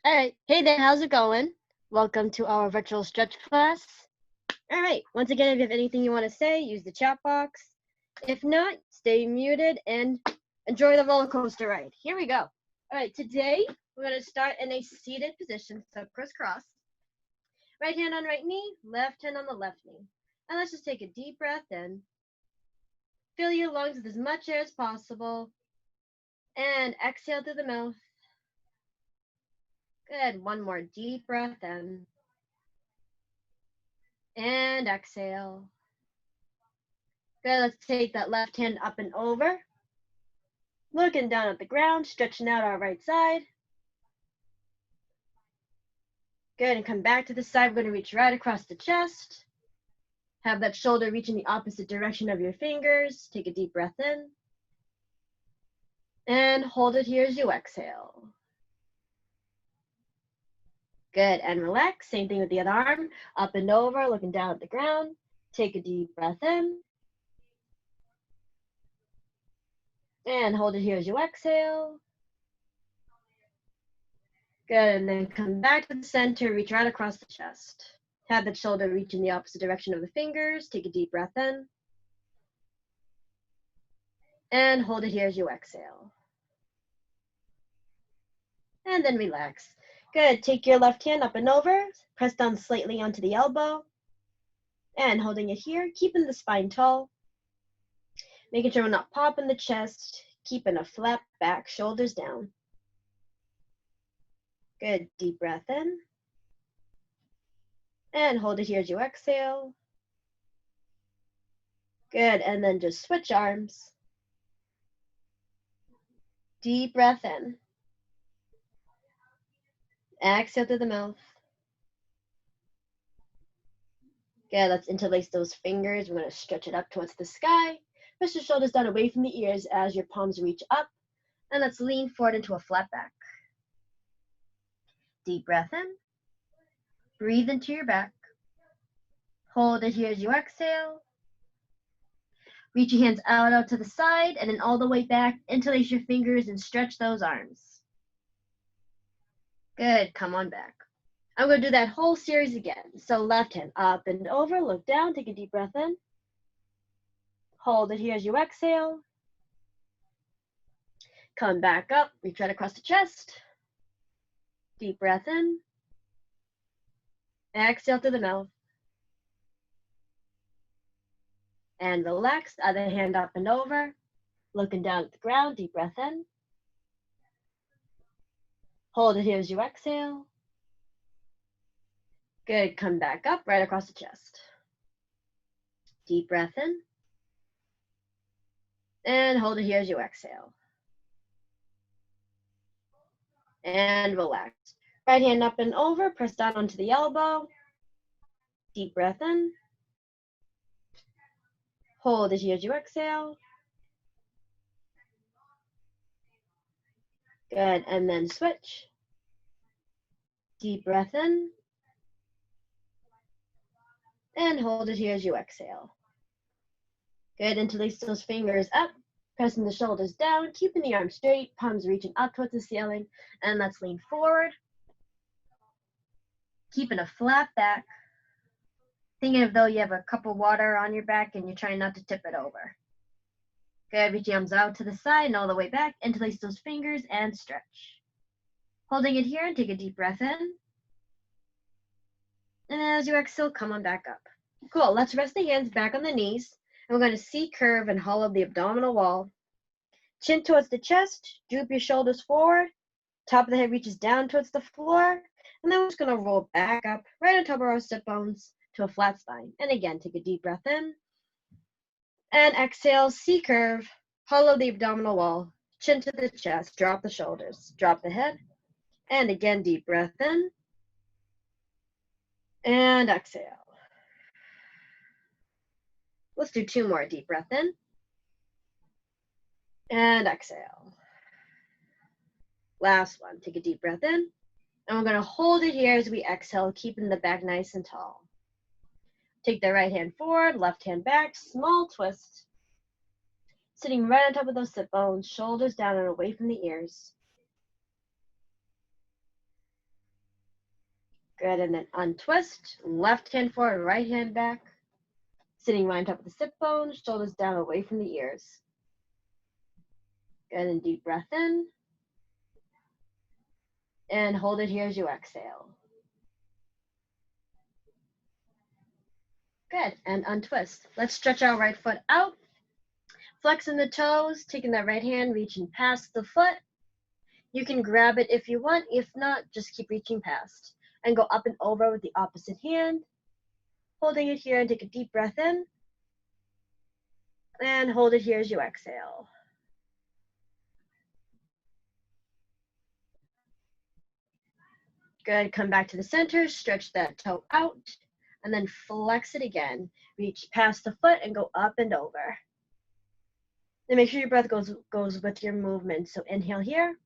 All right. Hey there, how's it going? Welcome to our virtual stretch class. All right. Once again, if you have anything you want to say, use the chat box. If not, stay muted and enjoy the roller coaster ride. Here we go. All right. Today, we're going to start in a seated position, so crisscross. Right hand on right knee, left hand on the left knee. And let's just take a deep breath in. Fill your lungs with as much air as possible. And exhale through the mouth. Good. One more deep breath in. And exhale. Good, let's take that left hand up and over. Looking down at the ground, stretching out our right side. Good, and come back to the side. We're going to reach right across the chest. Have that shoulder reach in the opposite direction of your fingers. Take a deep breath in. And hold it here as you exhale. Good, and relax. Same thing with the other arm. Up and over, looking down at the ground. Take a deep breath in. And hold it here as you exhale. Good, and then come back to the center, reach right across the chest. Have that shoulder reach in the opposite direction of the fingers. Take a deep breath in. And hold it here as you exhale. And then relax. Good, take your left hand up and over, press down slightly onto the elbow. And holding it here, keeping the spine tall. Making sure we're not popping the chest, keeping a flat back, shoulders down. Good, deep breath in. And hold it here as you exhale. Good, and then just switch arms. Deep breath in. Exhale through the mouth. Good, let's interlace those fingers. We're going to stretch it up towards the sky. Press your shoulders down away from the ears as your palms reach up. And let's lean forward into a flat back. Deep breath in. Breathe into your back. Hold it here as you exhale. Reach your hands out to the side and then all the way back. Interlace your fingers and stretch those arms. Good, come on back. I'm going to do that whole series again. So left hand up and over, look down, take a deep breath in. Hold it here as you exhale. Come back up, reach right across the chest. Deep breath in. Exhale through the mouth. And relax, other hand up and over. Looking down at the ground, deep breath in. Hold it here as you exhale. Good, come back up, right across the chest. Deep breath in. And hold it here as you exhale. And relax. Right hand up and over, press down onto the elbow. Deep breath in. Hold it here as you exhale. Good, and then switch. Deep breath in. And hold it here as you exhale. Good, interlace those fingers up, pressing the shoulders down, keeping the arms straight, palms reaching up towards the ceiling, and let's lean forward. Keeping a flat back. Thinking as though you have a cup of water on your back and you're trying not to tip it over. Good, reach your arms out to the side and all the way back. Interlace those fingers and stretch. Holding it here and take a deep breath in. And as you exhale, come on back up. Cool, let's rest the hands back on the knees. And we're going to C-curve and hollow the abdominal wall. Chin towards the chest, droop your shoulders forward. Top of the head reaches down towards the floor. And then we're just going to roll back up right on top of our sit bones to a flat spine. And again, take a deep breath in. And exhale, C-curve, hollow the abdominal wall, chin to the chest, drop the shoulders, drop the head. And again, deep breath in. And exhale. Let's do 2 more. Deep breath in. And exhale. Last one. Take a deep breath in. And we're going to hold it here as we exhale, keeping the back nice and tall. Take the right hand forward, left hand back, small twist. Sitting right on top of those sit bones, shoulders down and away from the ears. Good, and then untwist. Left hand forward, right hand back. Sitting right on top of the sit bone, shoulders down away from the ears. Good, and deep breath in. And hold it here as you exhale. Good, and untwist. Let's stretch our right foot out. Flexing the toes, taking that right hand, reaching past the foot. You can grab it if you want. If not, just keep reaching past. And go up and over with the opposite hand. Holding it here and take a deep breath in. And hold it here as you exhale. Good, come back to the center, stretch that toe out, and then flex it again. Reach past the foot and go up and over. And make sure your breath goes with your movement. So inhale here.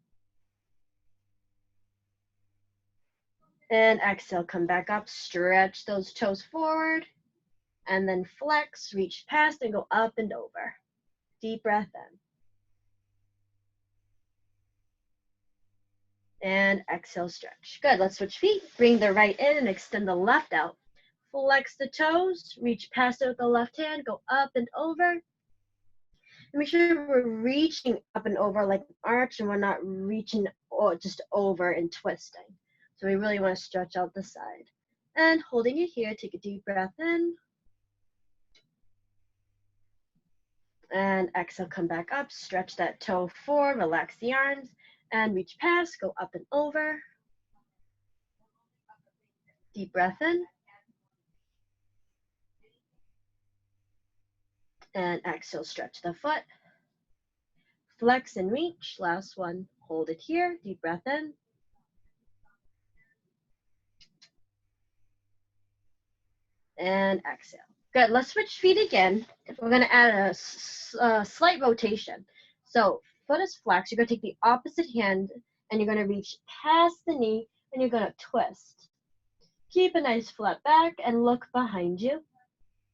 And exhale, come back up, stretch those toes forward, and then flex, reach past, and go up and over. Deep breath in. And exhale, stretch. Good, let's switch feet. Bring the right in and extend the left out. Flex the toes, reach past it with the left hand, go up and over. And make sure we're reaching up and over like an arch, and we're not reaching just over and twisting. So we really want to stretch out the side. And holding it here, take a deep breath in. And exhale, come back up, stretch that toe forward, relax the arms, and reach past, go up and over. Deep breath in. And exhale, stretch the foot. Flex and reach, last one. Hold it here, deep breath in. And exhale. Good, let's switch feet again. We're gonna add a slight rotation. So foot is flexed, you're gonna take the opposite hand and you're gonna reach past the knee and you're gonna twist. Keep a nice flat back and look behind you.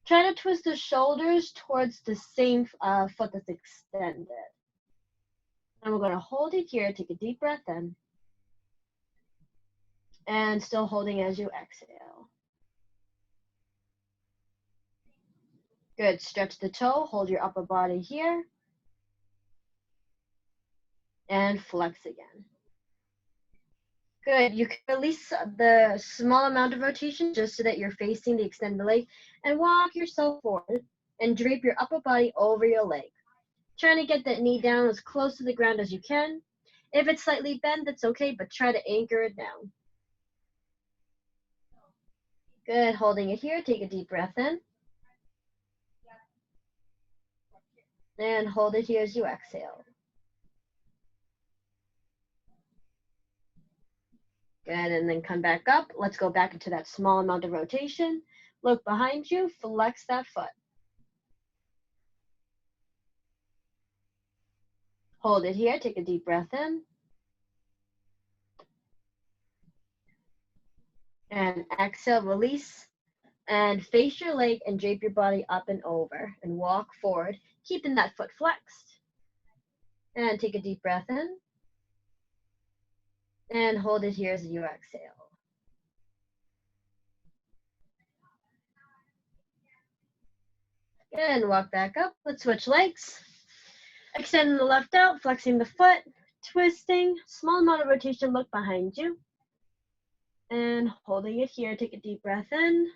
Try to twist the shoulders towards the same foot that's extended. And we're gonna hold it here, take a deep breath in. And still holding as you exhale. Good, stretch the toe, hold your upper body here. And flex again. Good, you can release the small amount of rotation just so that you're facing the extended leg and walk yourself forward and drape your upper body over your leg. Trying to get that knee down as close to the ground as you can. If it's slightly bent, that's okay, but try to anchor it down. Good, holding it here, take a deep breath in. And hold it here as you exhale. Good, and then come back up. Let's go back into that small amount of rotation. Look behind you, flex that foot. Hold it here, take a deep breath in. And exhale, release. And face your leg and drape your body up and over and walk forward, keeping that foot flexed. And take a deep breath in. And hold it here as you exhale. And walk back up. Let's switch legs. Extending the left out, flexing the foot, twisting, small amount of rotation, look behind you. And holding it here, take a deep breath in.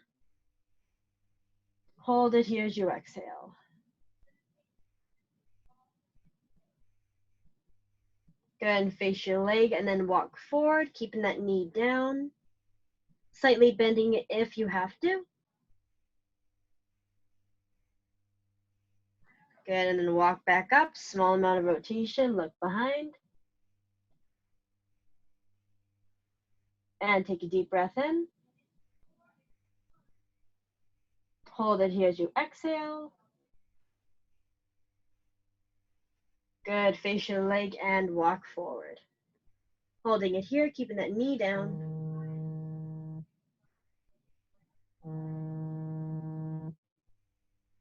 Hold it here as you exhale. Go ahead and face your leg and then walk forward, keeping that knee down. Slightly bending it if you have to. Good, and then walk back up, small amount of rotation, look behind. And take a deep breath in. Hold it here as you exhale. Good, face your leg and walk forward. Holding it here, keeping that knee down.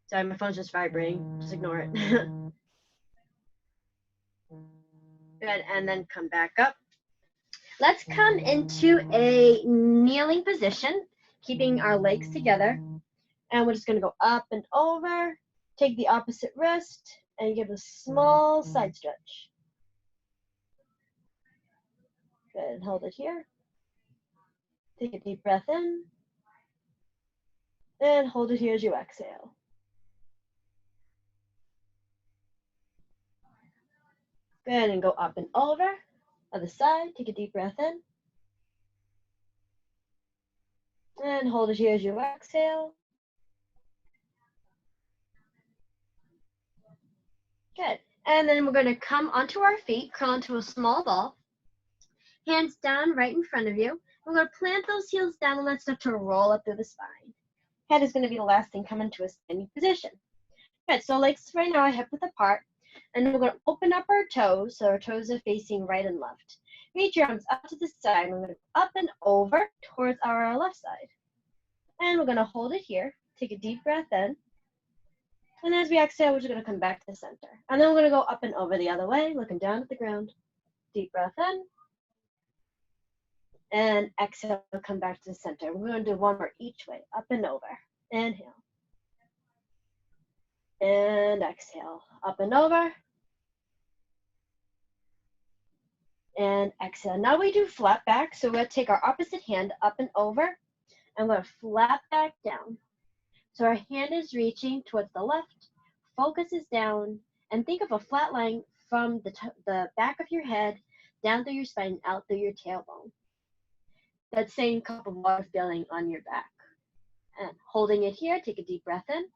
Sorry, my phone's just vibrating. Just ignore it. Good, and then come back up. Let's come into a kneeling position, keeping our legs together. And we're just going to go up and over, take the opposite wrist, and give a small side stretch. Good, hold it here. Take a deep breath in, and hold it here as you exhale. Good, and go up and over. Other side, take a deep breath in. And hold it here as you exhale. Good. And then we're going to come onto our feet, curl into a small ball. Hands down right in front of you. We're going to plant those heels down and let's start to roll up through the spine. Head is going to be the last thing, come into a standing position. Good, so legs right now are hip width apart. And then we're going to open up our toes, so our toes are facing right and left. Reach your arms up to the side. We're going to go up and over towards our left side. And we're going to hold it here. Take a deep breath in. And as we exhale, we're just going to come back to the center. And then we're going to go up and over the other way, looking down at the ground. Deep breath in. And exhale, come back to the center. We're going to do one more each way, up and over. Inhale. And exhale, up and over. And exhale. Now we do flat back, so we're going to take our opposite hand up and over, and we're going to flat back down. So our hand is reaching towards the left, focus is down, and think of a flat line from the back of your head, down through your spine, out through your tailbone. That same cup of water feeling on your back. And holding it here, take a deep breath in.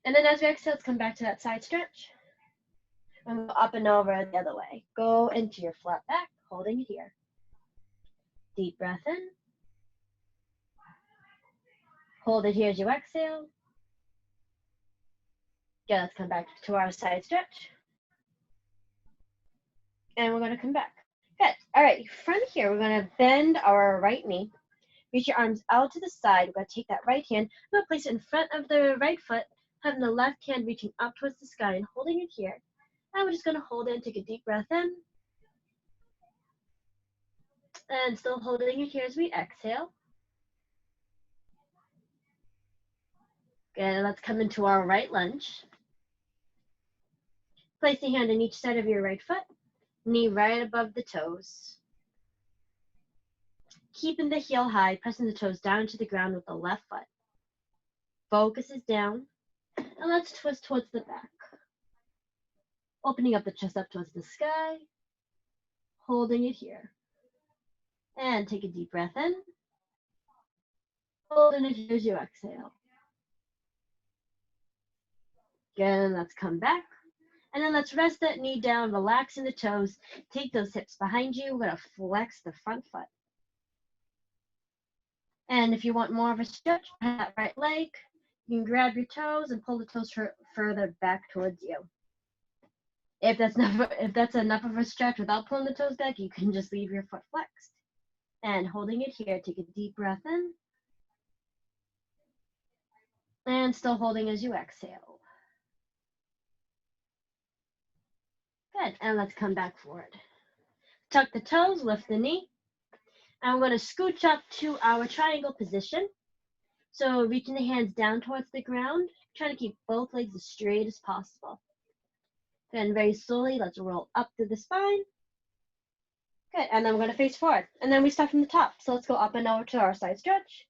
And then as we exhale, let's come back to that side stretch. And go up and over the other way. Go into your flat back, holding it here. Deep breath in. Hold it here as you exhale. Good, let's come back to our side stretch. And we're going to come back. Good. All right, from here, we're going to bend our right knee. Reach your arms out to the side. We're going to take that right hand. We're going to place it in front of the right foot, having the left hand reaching up towards the sky and holding it here. And we're just going to hold it and take a deep breath in. And still holding it here as we exhale. Good, let's come into our right lunge. Place the hand on each side of your right foot, knee right above the toes. Keeping the heel high, pressing the toes down to the ground with the left foot. Focus is down, and let's twist towards the back. Opening up the chest up towards the sky, holding it here. And take a deep breath in. Holding it here as you exhale. Again, let's come back. And then let's rest that knee down, relaxing the toes. Take those hips behind you. We're going to flex the front foot. And if you want more of a stretch, that right leg, you can grab your toes and pull the toes further back towards you. If that's enough of a stretch without pulling the toes back, you can just leave your foot flexed. And holding it here, take a deep breath in. And still holding as you exhale. Good, and let's come back forward. Tuck the toes, lift the knee. And we're going to scooch up to our triangle position. So reaching the hands down towards the ground, trying to keep both legs as straight as possible. Then very slowly, let's roll up through the spine. Good, and then we're going to face forward. And then we start from the top. So let's go up and over to our side stretch.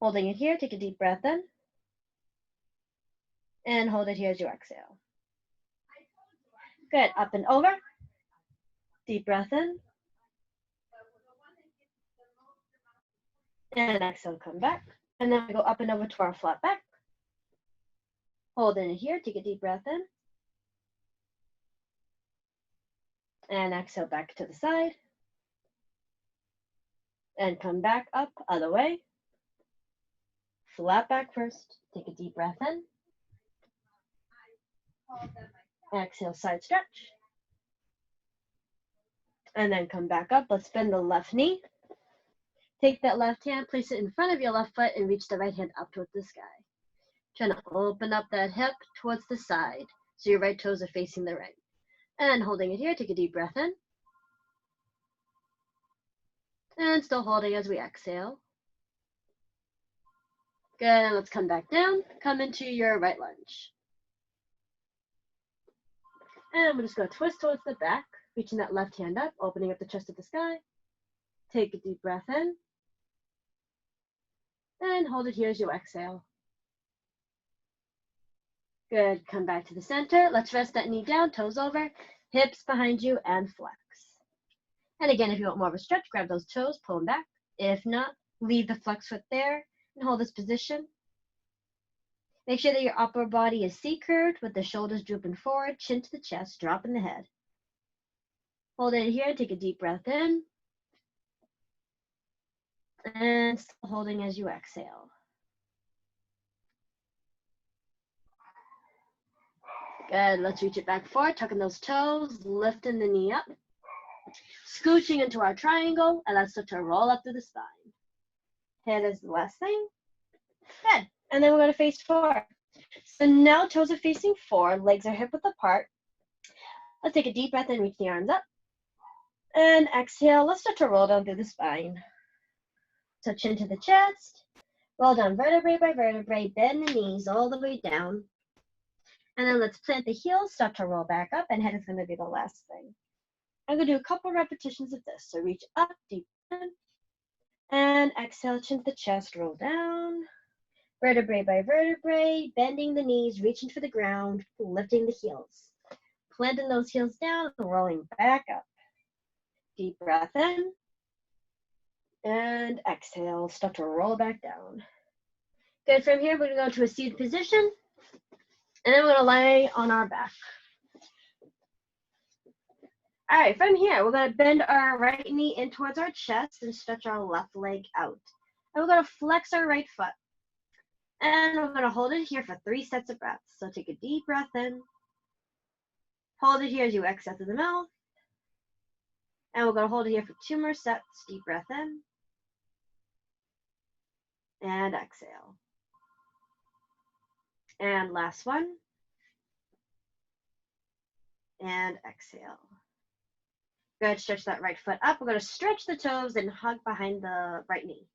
Holding it here, take a deep breath in. And hold it here as you exhale. Good, up and over. Deep breath in. And exhale, come back. And then we go up and over to our flat back. Holding it here, take a deep breath in. And exhale back to the side. And come back up, other way. Flat back first, take a deep breath in. Exhale, side stretch. And then come back up, let's bend the left knee. Take that left hand, place it in front of your left foot, and reach the right hand up towards the sky. Trying to open up that hip towards the side, so your right toes are facing the right. And holding it here, take a deep breath in. And still holding as we exhale. Good, and let's come back down. Come into your right lunge. And we're just going to twist towards the back, reaching that left hand up, opening up the chest of the sky. Take a deep breath in. And hold it here as you exhale. Good, come back to the center. Let's rest that knee down, toes over, hips behind you, and flex. And again, if you want more of a stretch, grab those toes, pull them back. If not, leave the flex foot there and hold this position. Make sure that your upper body is C-curved with the shoulders drooping forward, chin to the chest, dropping the head. Hold it here, take a deep breath in. And still holding as you exhale. Good, let's reach it back forward, tucking those toes, lifting the knee up. Scooching into our triangle, and let's start to roll up through the spine. Head is the last thing. Good, and then we're gonna face forward. So now toes are facing forward, legs are hip width apart. Let's take a deep breath in, reach the arms up. And exhale, let's start to roll down through the spine. So chin to the chest, roll down vertebrae by vertebrae, bend the knees all the way down. And then let's plant the heels, start to roll back up, and head is gonna be the last thing. I'm gonna do a couple repetitions of this. So reach up, deep in, and exhale, chin to the chest, roll down. Vertebrae by vertebrae, bending the knees, reaching for the ground, lifting the heels. Planting those heels down, rolling back up. Deep breath in, and exhale, start to roll back down. Good, from here, we're gonna go to a seated position, and then we're gonna lay on our back. All right, from here, we're gonna bend our right knee in towards our chest and stretch our left leg out. And we're gonna flex our right foot. And we're gonna hold it here for 3 sets of breaths. So take a deep breath in. Hold it here as you exhale through the mouth. And we're gonna hold it here for 2 more sets. Deep breath in. And exhale. And last one. And exhale. Good, stretch that right foot up. We're gonna stretch the toes and hug behind the right knee.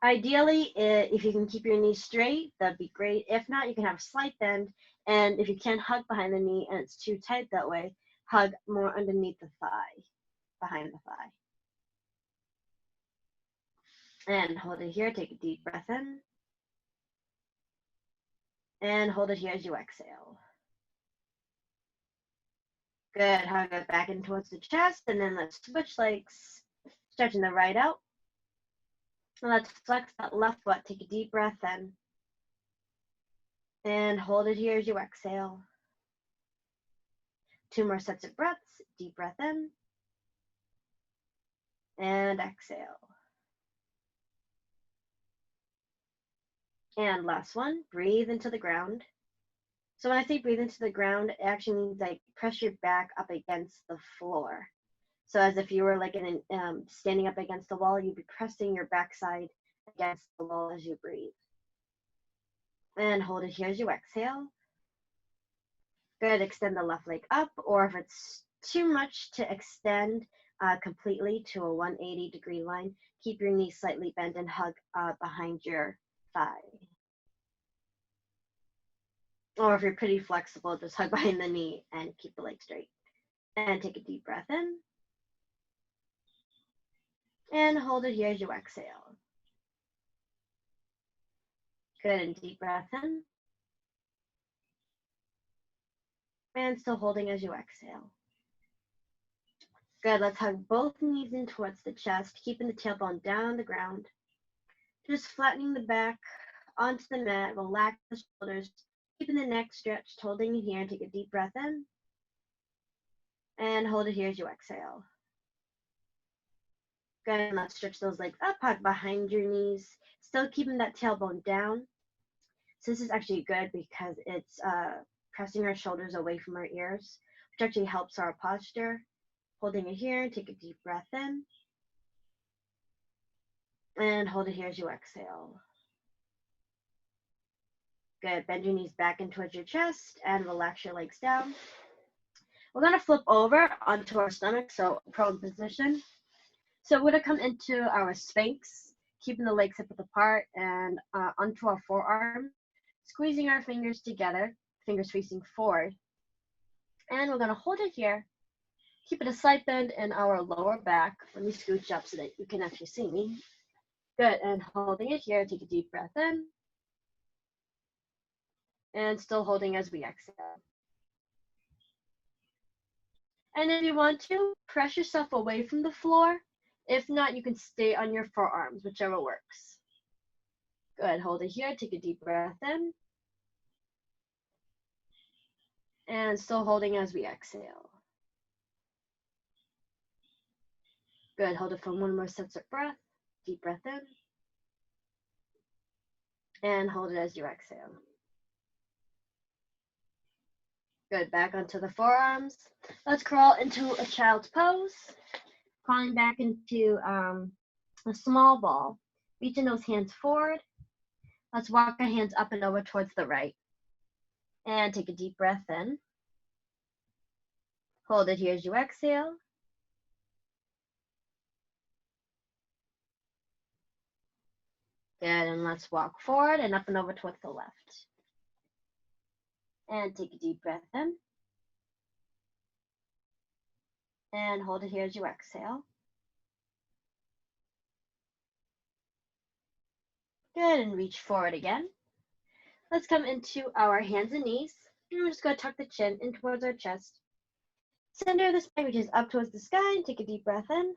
Ideally, if you can keep your knee straight, that'd be great. If not, you can have a slight bend. And if you can't hug behind the knee and it's too tight that way, hug more underneath the thigh, behind the thigh. And hold it here, take a deep breath in. And hold it here as you exhale. Good, hug it back in towards the chest, and then let's switch legs, stretching the right out. And let's flex that left foot, take a deep breath in. And hold it here as you exhale. 2 more sets of breaths, deep breath in. And exhale. And last one, breathe into the ground. So when I say breathe into the ground, it actually means like press your back up against the floor. So as if you were like standing up against the wall, you'd be pressing your backside against the wall as you breathe. And hold it here as you exhale. Good, extend the left leg up, or if it's too much to extend completely to a 180-degree line, keep your knees slightly bent and hug behind your thigh. Or if you're pretty flexible, just hug behind the knee and keep the leg straight. And take a deep breath in. And hold it here as you exhale. Good, and deep breath in. And still holding as you exhale. Good, let's hug both knees in towards the chest, keeping the tailbone down on the ground. Just flattening the back onto the mat, relax the shoulders, keeping the neck stretched, holding it here, and take a deep breath in. And hold it here as you exhale. Good, and let's stretch those legs up, hug behind your knees, still keeping that tailbone down. So this is actually good because it's pressing our shoulders away from our ears, which actually helps our posture. Holding it here, take a deep breath in. And hold it here as you exhale. Good. Bend your knees back in towards your chest and relax your legs down. We're going to flip over onto our stomach, so prone position. So we're going to come into our Sphinx, keeping the legs hip width apart and onto our forearm, squeezing our fingers together, fingers facing forward. And we're going to hold it here, keeping a slight bend in our lower back. Let me scooch up so that you can actually see me. Good. And holding it here, take a deep breath in. And still holding as we exhale. And if you want to, press yourself away from the floor. If not, you can stay on your forearms, whichever works. Good. Hold it here. Take a deep breath in. And still holding as we exhale. Good. Hold it for one more set of breath. Deep breath in. And hold it as you exhale. Good. Back onto the forearms. Let's crawl into a child's pose. Crawling back into a small ball. Reaching those hands forward. Let's walk our hands up and over towards the right. And take a deep breath in. Hold it here as you exhale. Good, and let's walk forward and up and over towards the left. And take a deep breath in. And hold it here as you exhale. Good, and reach forward again. Let's come into our hands and knees. And we're just going to tuck the chin in towards our chest. Center of the spine reaches up towards the sky, and take a deep breath in.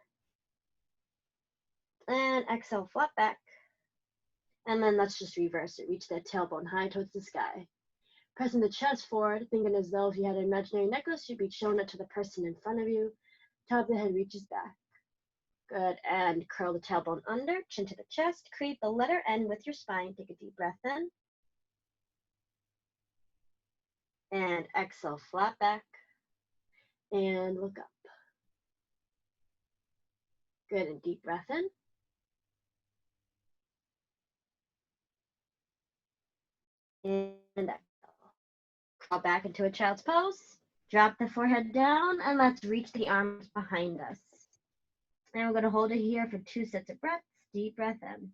And exhale, flat back. And then let's just reverse it. Reach that tailbone high towards the sky. Pressing the chest forward, thinking as though if you had an imaginary necklace, you'd be showing it to the person in front of you. Top of the head reaches back. Good, and curl the tailbone under, chin to the chest. Create the letter N with your spine. Take a deep breath in. And exhale, flat back. And look up. Good, and deep breath in. And exhale. Crawl back into a child's pose. Drop the forehead down, and let's reach the arms behind us. And we're going to hold it here for 2 sets of breaths. Deep breath in.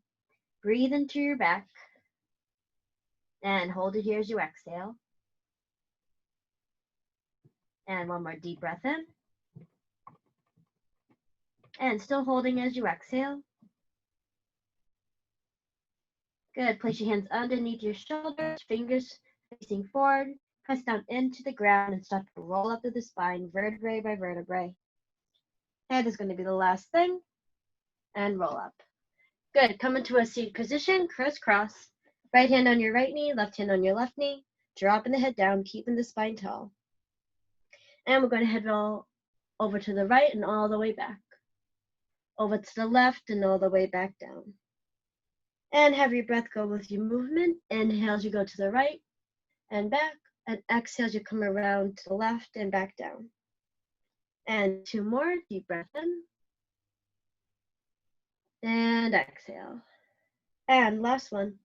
Breathe into your back. And hold it here as you exhale. And one more deep breath in. And still holding as you exhale. Good. Place your hands underneath your shoulders, fingers facing forward. Press down into the ground and start to roll up to the spine, vertebrae by vertebrae. Head is going to be the last thing. And roll up. Good. Come into a seated position, crisscross. Right hand on your right knee, left hand on your left knee. Dropping the head down, keeping the spine tall. And we're going to head roll over to the right and all the way back. Over to the left and all the way back down. And have your breath go with your movement. Inhales, you go to the right and back. And exhales, you come around to the left and back down. And 2 more. Deep breath in. And exhale. And last one.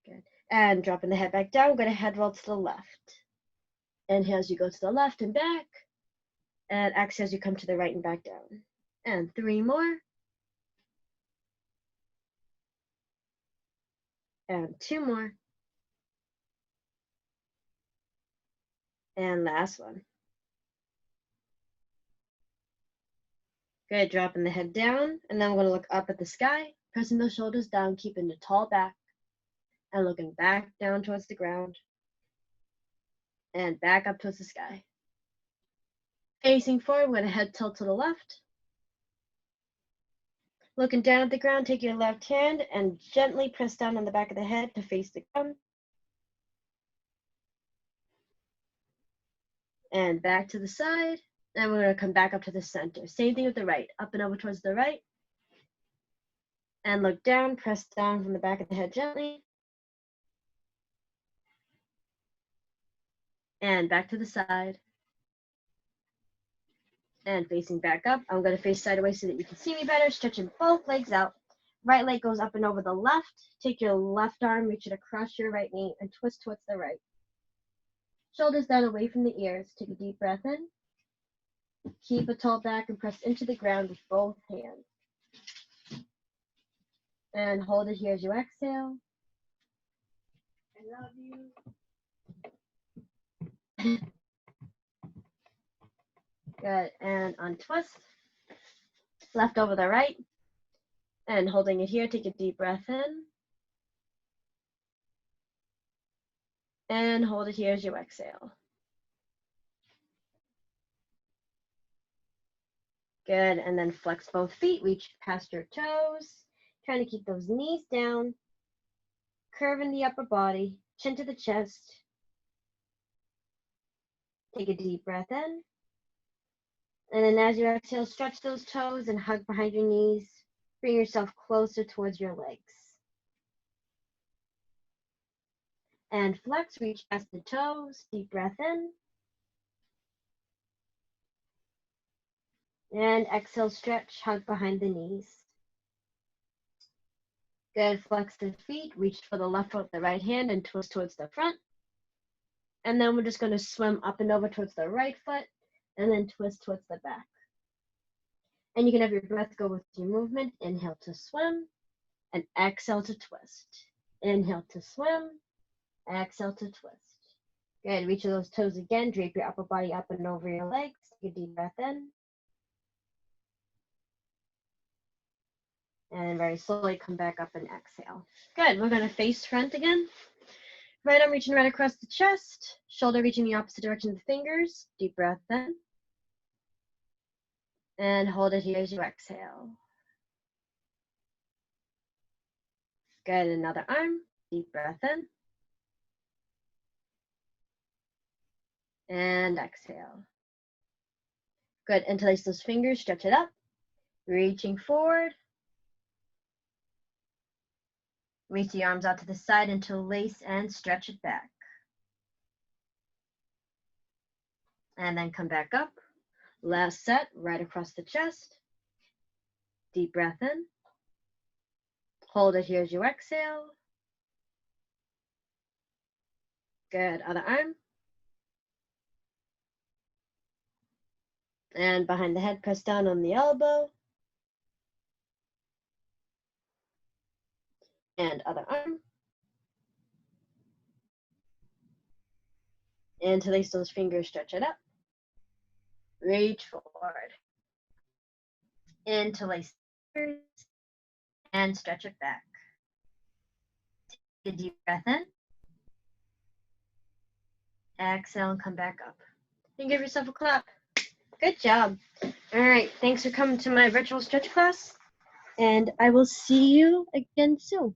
Good. And dropping the head back down, we're going to head roll to the left. Inhales, you go to the left and back. And exhales, you come to the right and back down. And 3 more. And 2 more. And last one. Good, dropping the head down. And then we're going to look up at the sky, pressing the shoulders down, keeping the tall back. And looking back down towards the ground. And back up towards the sky. Facing forward, we're going to head tilt to the left. Looking down at the ground, take your left hand and gently press down on the back of the head to face the ground. And back to the side. And we're going to come back up to the center. Same thing with the right. Up and over towards the right. And look down, press down from the back of the head gently. And back to the side. And facing back up. I'm going to face sideways so that you can see me better. Stretching both legs out. Right leg goes up and over the left. Take your left arm, reach it across your right knee, and twist towards the right. Shoulders down away from the ears. Take a deep breath in. Keep a tall back and press into the ground with both hands. And hold it here as you exhale. I love you. Good. And untwist. Left over the right. And holding it here, take a deep breath in. And hold it here as you exhale. Good. And then flex both feet, reach past your toes. Trying to keep those knees down. Curve in the upper body, chin to the chest. Take a deep breath in. And then as you exhale, stretch those toes and hug behind your knees. Bring yourself closer towards your legs. And flex, reach past the toes, deep breath in. And exhale, stretch, hug behind the knees. Good, flex the feet, reach for the left foot with the right hand and twist towards the front. And then we're just going to swim up and over towards the right foot and then twist towards the back. And you can have your breath go with your movement. Inhale to swim and exhale to twist. Inhale to swim, exhale to twist. Good, reach those toes again, drape your upper body up and over your legs. Take a deep breath in. And very slowly come back up and exhale. Good, we're gonna face front again. Right arm reaching right across the chest, shoulder reaching the opposite direction of the fingers. Deep breath in. And hold it here as you exhale. Good, another arm, deep breath in. And exhale. Good, interlace those fingers, stretch it up. Reaching forward. Reach the arms out to the side, interlace and stretch it back. And then come back up. Last set, right across the chest. Deep breath in. Hold it here as you exhale. Good, other arm. And behind the head, press down on the elbow. And other arm. Interlace those fingers, stretch it up. Reach forward. Interlace fingers and stretch it back. Take a deep breath in. Exhale and come back up. And give yourself a clap. Good job. All right, thanks for coming to my virtual stretch class. And I will see you again soon.